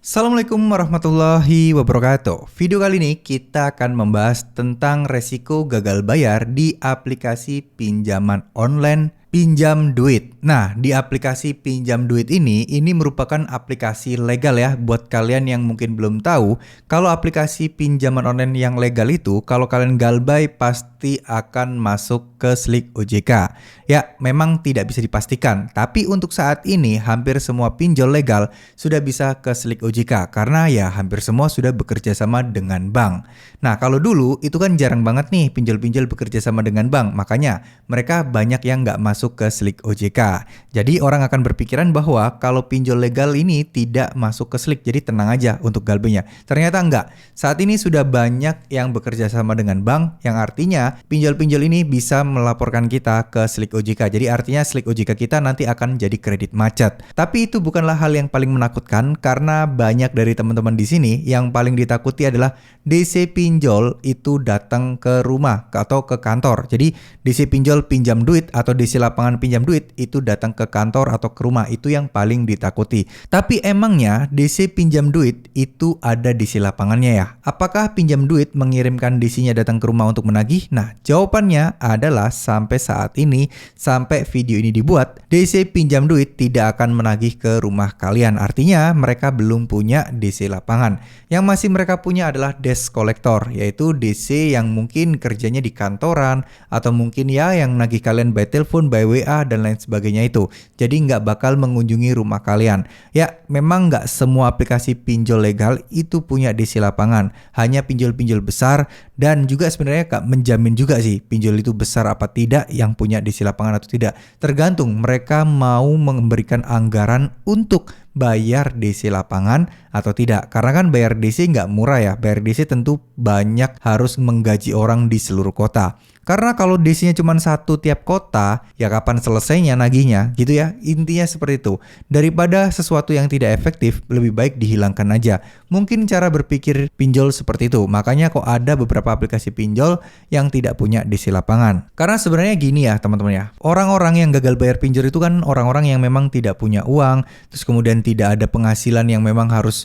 Assalamualaikum warahmatullahi wabarakatuh. Video kali ini kita akan membahas tentang resiko gagal bayar di aplikasi pinjaman online pinjam duit. Nah, di aplikasi pinjam duit ini merupakan aplikasi legal ya. Buat kalian yang mungkin belum tahu, kalau aplikasi pinjaman online yang legal itu, kalau kalian galbay pasti akan masuk ke slik OJK. Ya, memang tidak bisa dipastikan, tapi untuk saat ini hampir semua pinjol legal sudah bisa ke slik OJK karena ya hampir semua sudah bekerja sama dengan bank. Nah, kalau dulu itu kan jarang banget nih pinjol-pinjol bekerja sama dengan bank, makanya mereka banyak yang nggak masuk ke slik OJK. Jadi orang akan berpikiran bahwa kalau pinjol legal ini tidak masuk ke slik, jadi tenang aja untuk galbaynya. Ternyata enggak. Saat ini sudah banyak yang bekerja sama dengan bank, yang artinya pinjol-pinjol ini bisa melaporkan kita ke slik OJK. Jadi artinya slik OJK kita nanti akan jadi kredit macet. Tapi itu bukanlah hal yang paling menakutkan karena banyak dari teman-teman di sini yang paling ditakuti adalah DC pinjol itu datang ke rumah atau ke kantor. Jadi DC pinjol pinjam duit atau DC lapangan pinjam duit itu datang ke kantor atau ke rumah, itu yang paling ditakuti. Tapi emangnya DC pinjam duit itu ada DC lapangannya ya? Apakah pinjam duit mengirimkan DC-nya datang ke rumah untuk menagih? Nah, jawabannya adalah sampai saat ini, sampai video ini dibuat, DC pinjam duit tidak akan menagih ke rumah kalian. Artinya mereka belum punya DC lapangan. Yang masih mereka punya adalah desk collector, yaitu DC yang mungkin kerjanya di kantoran atau mungkin ya yang nagih kalian by telepon, by WA dan lain sebagainya itu. Jadi nggak bakal mengunjungi rumah kalian. Ya, memang nggak semua aplikasi pinjol legal itu punya DC lapangan. Hanya pinjol-pinjol besar dan juga sebenarnya nggak menjamin juga sih pinjol itu besar apa tidak yang punya DC lapangan atau tidak. Tergantung mereka mau memberikan anggaran untuk bayar DC lapangan atau tidak. Karena kan bayar DC nggak murah ya. Bayar DC tentu banyak, harus menggaji orang di seluruh kota. Karena kalau DC-nya cuma satu tiap kota, ya kapan selesainya nagihnya gitu ya. Intinya seperti itu. Daripada sesuatu yang tidak efektif, lebih baik dihilangkan aja. Mungkin cara berpikir pinjol seperti itu. Makanya kok ada beberapa aplikasi pinjol yang tidak punya DC lapangan. Karena sebenarnya gini ya teman-teman ya. Orang-orang yang gagal bayar pinjol itu kan orang-orang yang memang tidak punya uang, terus kemudian tidak ada penghasilan yang memang harus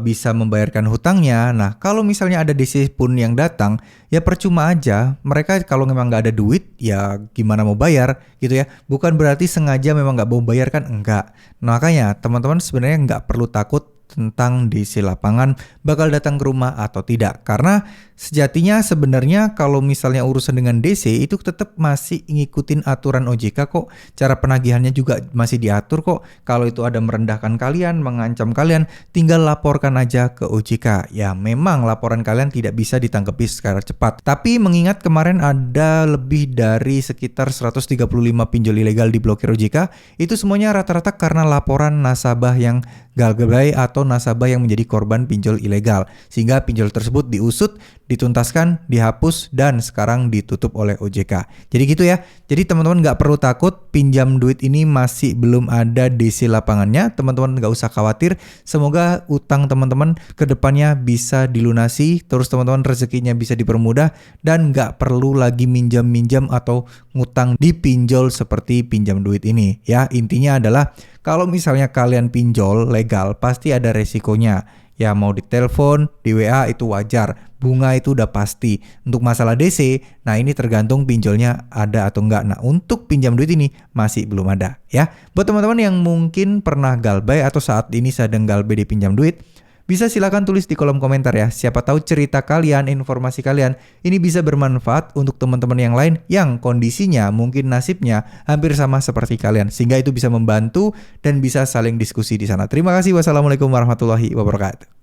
bisa membayarkan hutangnya. Nah, kalau misalnya ada DC pun yang datang, ya percuma aja. Mereka kalau memang nggak ada duit, ya gimana mau bayar gitu ya. Bukan berarti sengaja memang nggak mau bayar kan, enggak. Nah, makanya teman-teman sebenarnya nggak perlu takut tentang DC lapangan bakal datang ke rumah atau tidak. Karena sejatinya sebenarnya kalau misalnya urusan dengan DC itu tetap masih ngikutin aturan OJK kok. Cara penagihannya juga masih diatur kok. Kalau itu ada merendahkan kalian, mengancam kalian, tinggal laporkan aja ke OJK. Ya memang laporan kalian tidak bisa ditanggapi secara cepat. Tapi mengingat kemarin ada lebih dari sekitar 135 pinjol ilegal diblokir OJK, itu semuanya rata-rata karena laporan nasabah yang galbay atau nasabah yang menjadi korban pinjol ilegal. Sehingga pinjol tersebut diusut, dituntaskan, dihapus, dan sekarang ditutup oleh OJK. Jadi gitu ya. Jadi teman-teman nggak perlu takut, pinjam duit ini masih belum ada DC lapangannya. Teman-teman nggak usah khawatir. Semoga utang teman-teman ke depannya bisa dilunasi, terus teman-teman rezekinya bisa dipermudah, dan nggak perlu lagi minjam-minjam atau ngutang di pinjol seperti pinjam duit ini. Ya, intinya adalah kalau misalnya kalian pinjol legal, pasti ada resikonya. Ya mau ditelepon, di WA itu wajar. Bunga itu udah pasti. Untuk masalah DC, nah ini tergantung pinjolnya ada atau enggak. Nah untuk pinjam duit ini masih belum ada ya. Buat teman-teman yang mungkin pernah galbay atau saat ini sedang galbay di pinjam duit, bisa silakan tulis di kolom komentar ya. Siapa tahu cerita kalian, informasi kalian ini bisa bermanfaat untuk teman-teman yang lain yang kondisinya mungkin nasibnya hampir sama seperti kalian. Sehingga itu bisa membantu dan bisa saling diskusi di sana. Terima kasih. Wassalamualaikum warahmatullahi wabarakatuh.